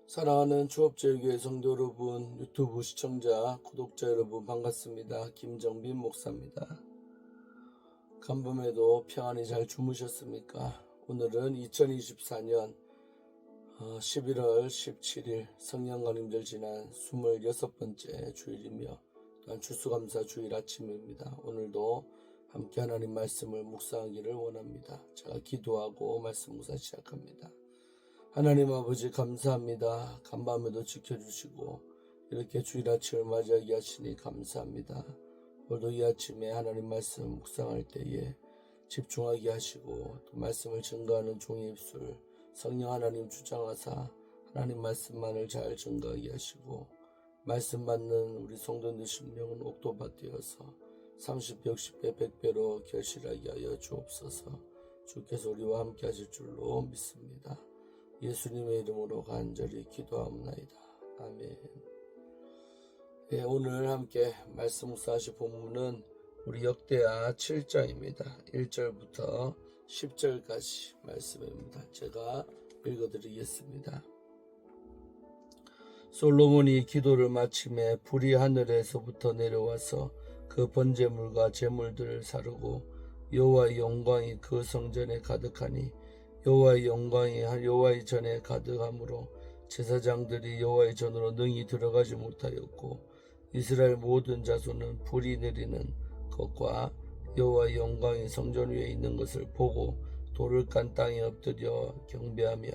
사랑하는 추업제일교회 성도 여러분, 유튜브 시청자, 구독자 여러분 반갑습니다. 김정빈 목사입니다. 간밤에도 평안히 잘 주무셨습니까? 오늘은 2024년 11월 17일 성령강림절 지난 26번째 주일이며 또한 추수감사 주일 아침입니다. 오늘도 함께 하나님 말씀을 묵상하기를 원합니다. 제가 기도하고 말씀 묵상 시작합니다. 하나님 아버지 감사합니다. 간밤에도 지켜주시고 이렇게 주일 아침을 맞이하게 하시니 감사합니다. 오늘도 이 아침에 하나님 말씀 묵상할 때에 집중하게 하시고 또 말씀을 증거하는 종의 입술 성령 하나님 주장하사 하나님 말씀만을 잘 증거하게 하시고 말씀 받는 우리 성도들 심령은 옥도밭 되어서 30배, 60배, 100배로 결실하게 하여 주옵소서. 주께서 우리와 함께 하실 줄로 믿습니다. 예수님의 이름으로 간절히 기도하옵나이다. 아멘. 네, 오늘 함께 말씀 묵상하실 본문은 우리 역대하 7장입니다. 1절부터 10절까지 말씀입니다. 제가 읽어드리겠습니다. 솔로몬이 기도를 마침에 불이 하늘에서부터 내려와서 그 번제물과 제물들을 사르고 여호와의 영광이 그 성전에 가득하니 여호와의 영광이 여호와의 전에 가득하므로 제사장들이 여호와의 전으로 능히 들어가지 못하였고 이스라엘 모든 자손은 불이 내리는 것과 여호와의 영광이 성전 위에 있는 것을 보고 돌을 깐 땅에 엎드려 경배하며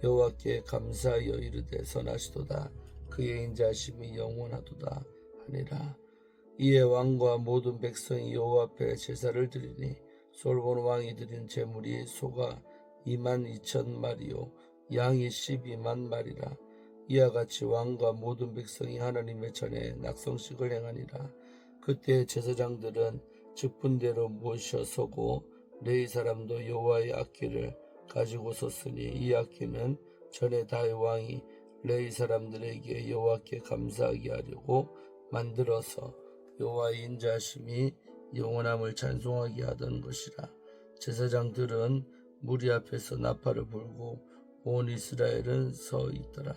여호와께 감사하여 이르되 선하시도다 그의 인자하심이 영원하도다 하니라. 이에 왕과 모든 백성이 여호와 앞에 제사를 드리니 솔로몬 왕이 드린 제물이 소가 22,000마리요 양이 12만 마리라. 이와 같이 왕과 모든 백성이 하나님의 전에 낙성식을 행하니라. 그때 제사장들은 직분대로 모셔 서고 레위 사람도 여호와의 악기를 가지고 섰으니 이 악기는 전에 다윗 왕이 레위 사람들에게 여호와께 감사하게 하려고 만들어서 여호와의 인자하심이 영원함을 찬송하게 하던 것이라. 제사장들은 무리 앞에서 나팔을 불고 온 이스라엘은 서 있더라.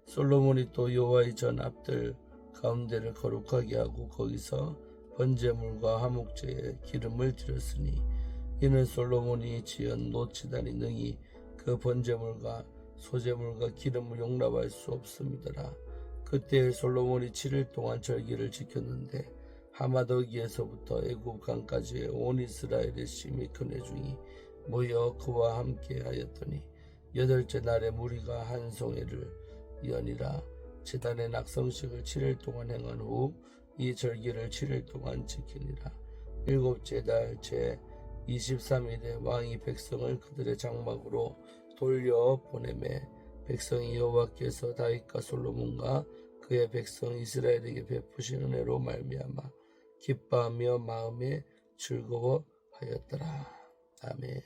솔로몬이 또 여호와의 전 앞들 가운데를 거룩하게 하고 거기서 번제물과 화목제에 기름을 드렸으니 이는 솔로몬이 지은 노치단이 능히 그 번제물과 소제물과 기름을 용납할 수 없음이더라. 그때 솔로몬이 7일 동안 절기를 지켰는데 하마더기에서부터 애굽강까지 온 이스라엘의 심히 큰 회중이 모여 그와 함께 하였더니 8째 날에 무리가 한 송해를 연이라. 제단의 낙성식을 7일 동안 행한 후 이 절기를 7일 동안 지키니라. 7째 달 제 23일에 왕이 백성을 그들의 장막으로 돌려 보내매 백성이 여호와께서 다윗과 솔로몬과 그의 백성 이스라엘에게 베푸신 은혜로 말미암아 기뻐하며 마음에 즐거워하였더라. 아멘.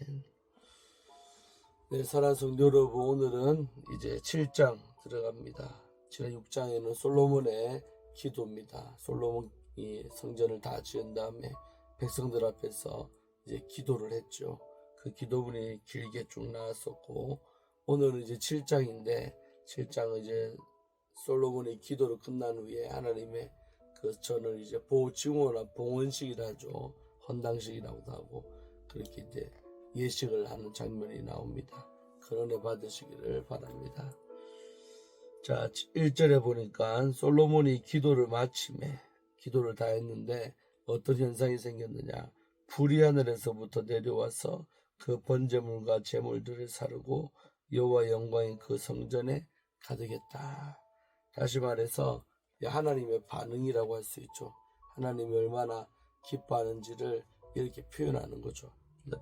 네, 사랑하는 성도 여러분, 오늘은 이제 7장 들어갑니다. 지난 6장에는 솔로몬의 기도입니다. 솔로몬이 성전을 다 지은 다음에 백성들 앞에서 이제 기도를 했죠. 그 기도문이 길게 쭉 나왔었고, 오늘은 이제 7장인데 7장은 이제 솔로몬의 기도를 끝난 후에 하나님의 그 전을 이제 보증원이나 봉헌식이라 하죠. 헌당식이라고도 하고 그렇게 이제 예식을 하는 장면이 나옵니다. 그런 은혜 받으시기를 바랍니다. 자, 1절에 보니까 솔로몬이 기도를 마침에 기도를 다 했는데 어떤 현상이 생겼느냐. 불이 하늘에서부터 내려와서 그 번제물과 제물들을 사르고 여호와 영광이 그 성전에 가득했다. 다시 말해서 하나님의 반응이라고 할 수 있죠. 하나님이 얼마나 기뻐하는지를 이렇게 표현하는 거죠.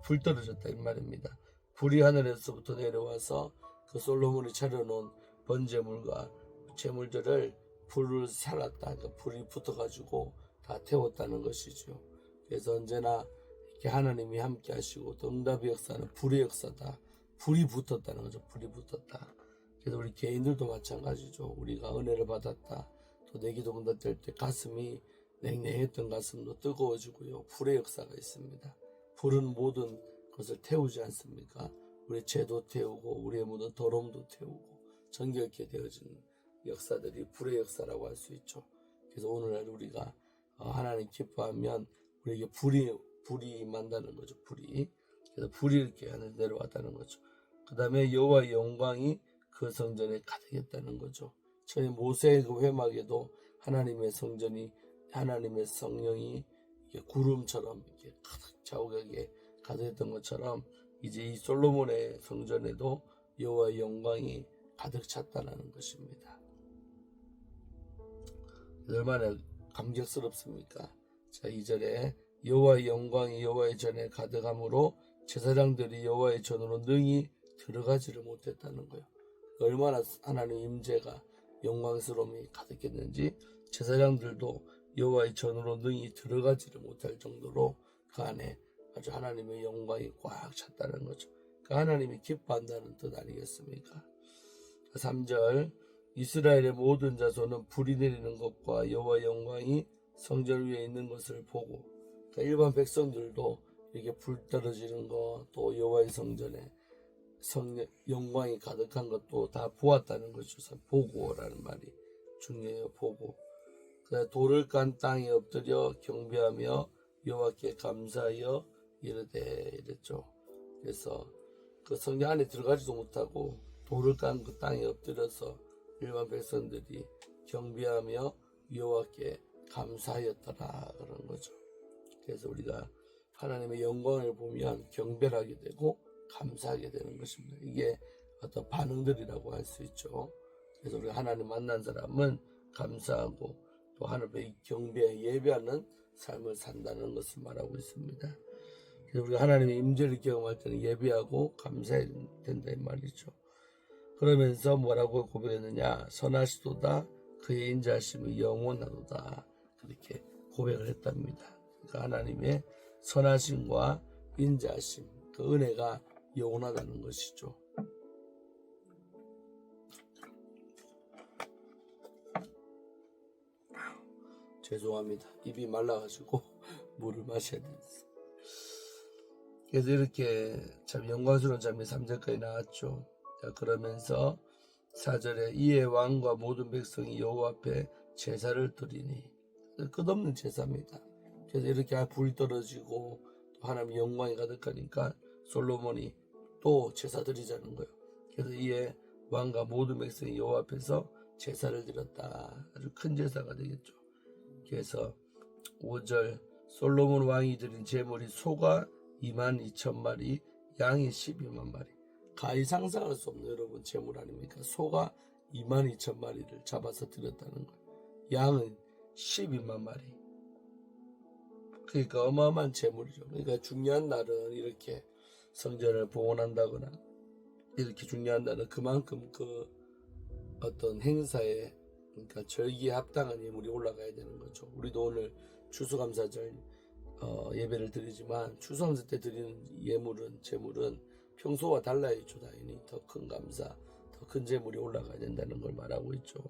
불 떨어졌다 이 말입니다. 불이 하늘에서부터 내려와서 그 솔로몬이 차려놓은 번제물과 제물들을 불을 살았다. 그러니까 불이 붙어가지고 다 태웠다는 것이죠. 그래서 언제나 이렇게 하나님이 함께 하시고 또 응답의 역사는 불의 역사다. 불이 붙었다는 거죠. 불이 붙었다. 그래서 우리 개인들도 마찬가지죠. 우리가 은혜를 받았다. 또 내 기도 응답될 때 가슴이 냉랭했던 가슴도 뜨거워지고요. 불의 역사가 있습니다. 불은 모든 것을 태우지 않습니까? 우리 죄도 태우고 우리의 모든 더러움도 태우고 정결케 되어진 역사들이 불의 역사라고 할 수 있죠. 그래서 오늘날 우리가 하나님 기뻐하면 우리에게 불이 임한다는 거죠. 불이. 그래서 불이 이렇게 하늘 내려왔다는 거죠. 그 다음에 여호와의 영광이 그 성전에 가득했다는 거죠. 처음에 모세의 그 회막에도 하나님의 성전이, 하나님의 성령이 이렇게 구름처럼 이렇게 가득 자욱하게 가득했던 것처럼 이제 이 솔로몬의 성전에도 여호와의 영광이 가득 찼다는 것입니다. 얼마나 감격스럽습니까? 자, 2절에 여호와의 영광이 여호와의 전에 가득함으로 제사장들이 여호와의 전으로 능히 들어가지를 못했다는 거예요. 얼마나 하나님의 임재가 영광스러움이 가득했는지 제사장들도 여호와의 전으로 능히 들어가지를 못할 정도로 그 안에 아주 하나님의 영광이 꽉 찼다는 거죠. 그 하나님이 기뻐한다는 뜻 아니겠습니까? 3절 이스라엘의 모든 자손은 불이 내리는 것과 여호와의 영광이 성전 위에 있는 것을 보고, 그러니까 일반 백성들도 이렇게 불 떨어지는 것, 또 여호와의 성전에 영광이 가득한 것도 다 보았다는 것이죠. 보고라는 말이 중요해요. 보고. 돌을 깐 땅에 엎드려 경배하며 여호와께 감사하여 이르되 이랬죠. 그래서 그 성전 안에 들어가지도 못하고 돌을 깐 그 땅에 엎드려서 일반 백성들이 경배하며 여호와께 감사하였더라 그런 거죠. 그래서 우리가 하나님의 영광을 보면 경배를 하게 되고 감사하게 되는 것입니다. 이게 어떤 반응들이라고 할 수 있죠. 그래서 우리가 하나님 만난 사람은 감사하고 또 하나님의 경배, 예배하는 삶을 산다는 것을 말하고 있습니다. 그래서 우리가 하나님의 임재를 경험할 때는 예배하고 감사해야 된다 이 말이죠. 그러면서 뭐라고 고백했느냐? 선하시도다 그의 인자하심이 영원하도다 그렇게 고백을 했답니다. 그러니까 하나님의 선하심과 인자하심, 그 은혜가 영원하다는 것이죠. 죄송합니다. 입이 말라가지고 물을 마셔야 되겠어요. 그래서 이렇게 참 영광스러운 장면이 3절까지 나왔죠. 자, 그러면서 4절에 이에 왕과 모든 백성이 여호와 앞에 제사를 드리니, 끝없는 제사입니다. 그래서 이렇게 불 떨어지고 또 하나님의 영광이 가득하니까 솔로몬이 또 제사 드리자는 거예요. 그래서 이에 왕과 모든 백성이 여호와 앞에서 제사를 드렸다. 아주 큰 제사가 되겠죠. 그래서 5절 솔로몬 왕이 드린 제물이 소가 22,000마리, 양이 12만 마리. 가히 상상할 수 없는 여러분 제물 아닙니까? 소가 22,000마리를 잡아서 드렸다는 거예요. 양은 12만 마리. 그러니까 어마어마한 제물이죠. 그러니까 중요한 날은 이렇게 성전을 봉헌한다거나 이렇게 중요한 날은 그만큼 그 어떤 행사에, 그러니까 절기에 합당한 예물이 올라가야 되는 거죠. 우리도 오늘 추수감사절 예배를 드리지만 추수감사 때 드리는 예물은, 제물은 평소와 달라야죠. 당연히 더 큰 감사, 더 큰 제물이 올라가야 된다는 걸 말하고 있죠.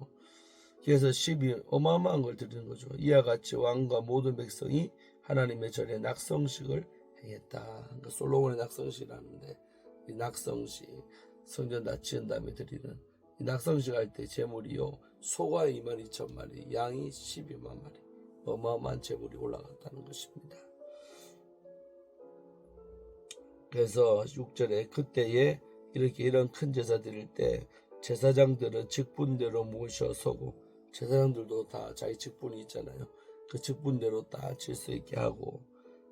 그래서 12 어마어마한 걸 드리는 거죠. 이와 같이 왕과 모든 백성이 하나님의 전에 낙성식을 행했다. 그러니까 솔로몬의 낙성식이라는데, 이 낙성식, 성전 다 지은 다음에 드리는 이 낙성식 할 때 제물이요, 소가 22,000마리, 양이 12만 마리, 어마어마한 제물이 올라갔다는 것입니다. 그래서 6절에 그때에 이렇게 이런 큰 제사 드릴 때 제사장들은 직분대로 모셔서고, 제사장들도 다 자기 직분이 있잖아요. 그 직분대로 다 질서 있게 하고,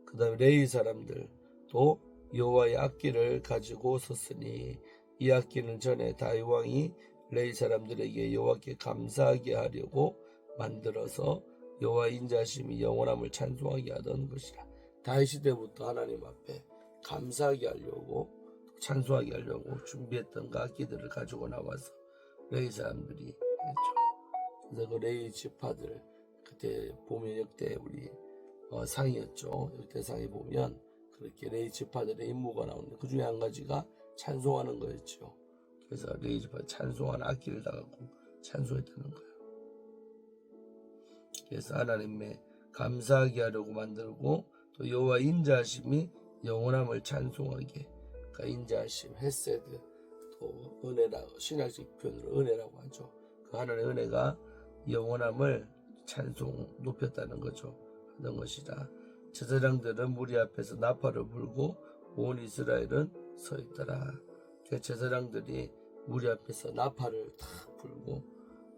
그 다음에 레위 사람들도 여호와의 악기를 가지고 섰으니, 이 악기는 전에 다윗 왕이 레위 사람들에게 여호와께 감사하게 하려고 만들어서 여호와의 인자하심이 영원함을 찬송하게 하던 것이라. 다윗 시대부터 하나님 앞에 감사하게 하려고, 찬송하게 하려고 준비했던 그 악기들을 가지고 나와서 레위 사람들이 했죠. 그래서 그 레위 지파들, 그때 보면 역대 우리 상이었죠. 역대상에 보면 그렇게 레위 지파들의 임무가 나오는데 그 중에 한 가지가 찬송하는 거였죠. 그래서 레위 지파 찬송하는 악기를 다 갖고 찬송했다는 거예요. 그래서 하나님의 감사하게 하려고 만들고, 또 여호와 인자하심이 영원함을 찬송하게, 그러니까 인자하심, 헤세드, 또 은혜라고 신학적 표현으로 은혜라고 하죠. 그 하늘의 은혜가 영원함을 찬송 높였다는 거죠. 하던 것이라 제사장들은 무리 앞에서 나팔을 불고 온 이스라엘은 서 있더라. 그 제사장들이 무리 앞에서 나팔을 탁 불고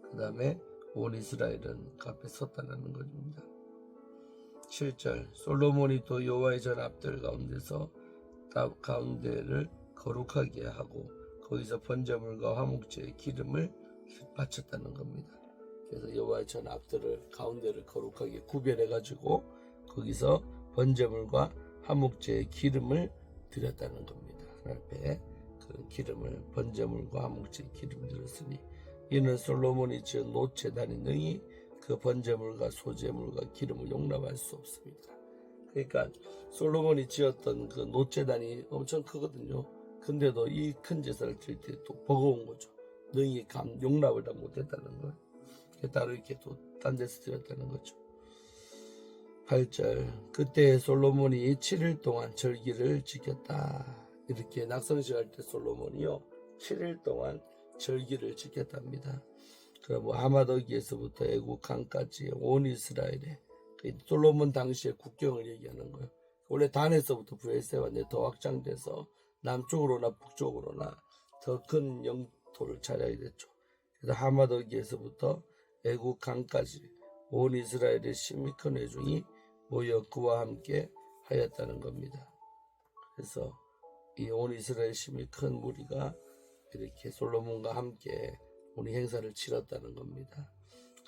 그 다음에 온 이스라엘은 그 앞에 섰다는 것입니다. 7절 솔로몬이 또 여호와의 전 앞들 가운데서 가운데를 거룩하게 하고 거기서 번제물과 화목제의 기름을 바쳤다는 겁니다. 그래서 여호와의 전 앞들을 가운데를 거룩하게 구별해 가지고 거기서 번제물과 화목제의 기름을 드렸다는 겁니다. 하나님 앞에 그 기름을 번제물과 화목제의 기름을 드렸으니 이는 솔로몬이 지은 노제단이 능히 그 번제물과 소제물과 기름을 용납할 수 없습니다. 그러니까 솔로몬이 지었던 그 노제단이 엄청 크거든요. 근데도 이 큰 제사를 드릴 때 또 버거운 거죠. 능히 용납을 다 못했다는 거예요. 따로 이렇게 또 딴 데서 드렸다는 거죠. 8절 그때 솔로몬이 7일 동안 절기를 지켰다. 이렇게 낙성식 할 때 솔로몬이요 7일 동안 절기를 지켰답니다. 그럼 아마더기에서부터 애국 강까지 온 이스라엘에 솔로몬 당시의 국경을 얘기하는 거예요. 원래 단에서부터 브에세와 더 확장돼서 남쪽으로나 북쪽으로나 더 큰 영토를 차지하게 됐죠. 그래서 하마더기에서부터 애국 강까지 온 이스라엘의 심히 큰 회중이 모여 그와 함께 하였다는 겁니다. 그래서 이 온 이스라엘 심히 큰 무리가 이렇게 솔로몬과 함께 우리 행사를 치렀다는 겁니다.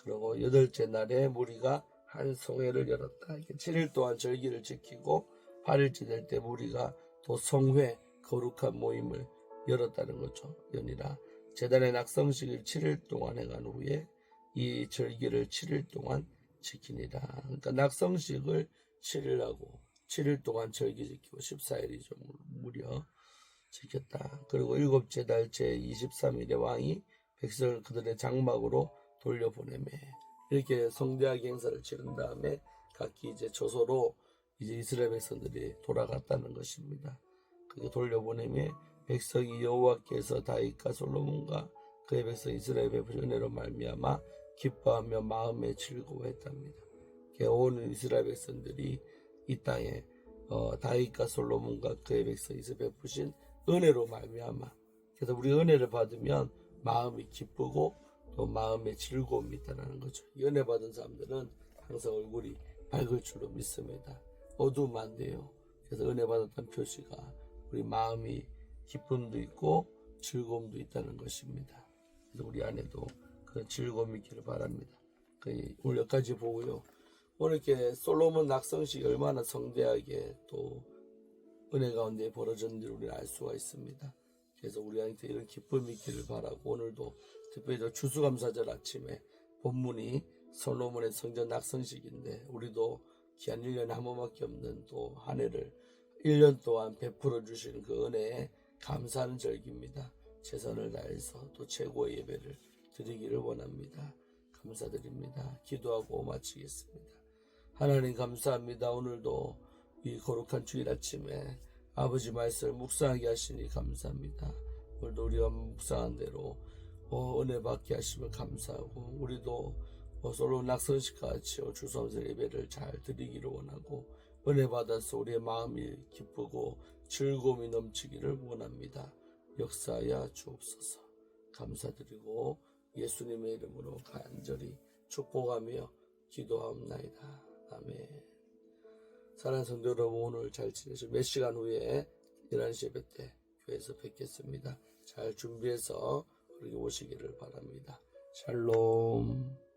그리고 8째 날에 무리가 한 성회를 열었다. 이렇게 7일 동안 절기를 지키고 8일째 될 때 무리가 또 성회 거룩한 모임을 열었다는 거죠. 연이라 제단의 낙성식을 7일 동안 행한 후에 이 절기를 7일 동안 지키니라. 그러니까 낙성식을 7일 하고 7일 동안 절기 지키고 14일이죠. 무려 지켰다. 그리고 7째 달째 23일에 왕이 백성을 그들의 장막으로 돌려보내매 이렇게 성대하게 행사를 치른 다음에 각기 이제 조소로 이제 이스라엘 백성들이 돌아갔다는 것입니다. 그게 돌려보내매 백성이 여호와께서 다윗과 솔로몬과 그의 백성 이스라엘 베푸신 은혜로 말미암아 기뻐하며 마음에 즐거워했답니다. 온 이스라엘 백성들이 이 땅에 다윗과 솔로몬과 그의 백성 이스라엘 베푸신 은혜로 말미암아 그래서 우리 은혜를 받으면 마음이 기쁘고 또 마음에 즐거움이 있다는 거죠. 은혜 받은 사람들은 항상 얼굴이 밝을 줄로 믿습니다. 어두우면 안 돼요. 그래서 은혜 받았다는 표시가 우리 마음이 기쁨도 있고 즐거움도 있다는 것입니다. 그래서 우리 안에도 그런 즐거움이 있기를 바랍니다. 오늘 여기까지 보고요. 오늘 이렇게 솔로몬 낙성식이 얼마나 성대하게 또 은혜 가운데 벌어졌는지를 우리는 알 수가 있습니다. 그래서 우리한테 이런 기쁨이 있기를 바라고 오늘도 특별히 추수감사절 아침에 본문이 솔로몬의 성전 낙성식인데 우리도 귀한 1년에 한 번밖에 없는 또 한 해를 1년 동안 베풀어 주시는 그 은혜에 감사하는 절기입니다. 최선을 다해서 또 최고의 예배를 드리기를 원합니다. 감사드립니다. 기도하고 마치겠습니다. 하나님 감사합니다. 오늘도 이 거룩한 주일 아침에 아버지 말씀을 묵상하게 하시니 감사합니다. 오늘도 우리가 묵상한 대로 은혜 받게 하시면 감사하고 우리도 솔로몬 낙성식같이 주섬스 예배를 잘 드리기를 원하고 은혜 받아서 우리의 마음이 기쁘고 즐거움이 넘치기를 원합니다. 역사하여 주옵소서. 감사드리고 예수님의 이름으로 간절히 축복하며 기도하옵나이다. 아멘. 사랑하는 성도 여러분 오늘 잘 지내시고 몇 시간 후에 11시 예배 때 교회에서 뵙겠습니다. 잘 준비해서 우리 오시기를 바랍니다. 샬롬.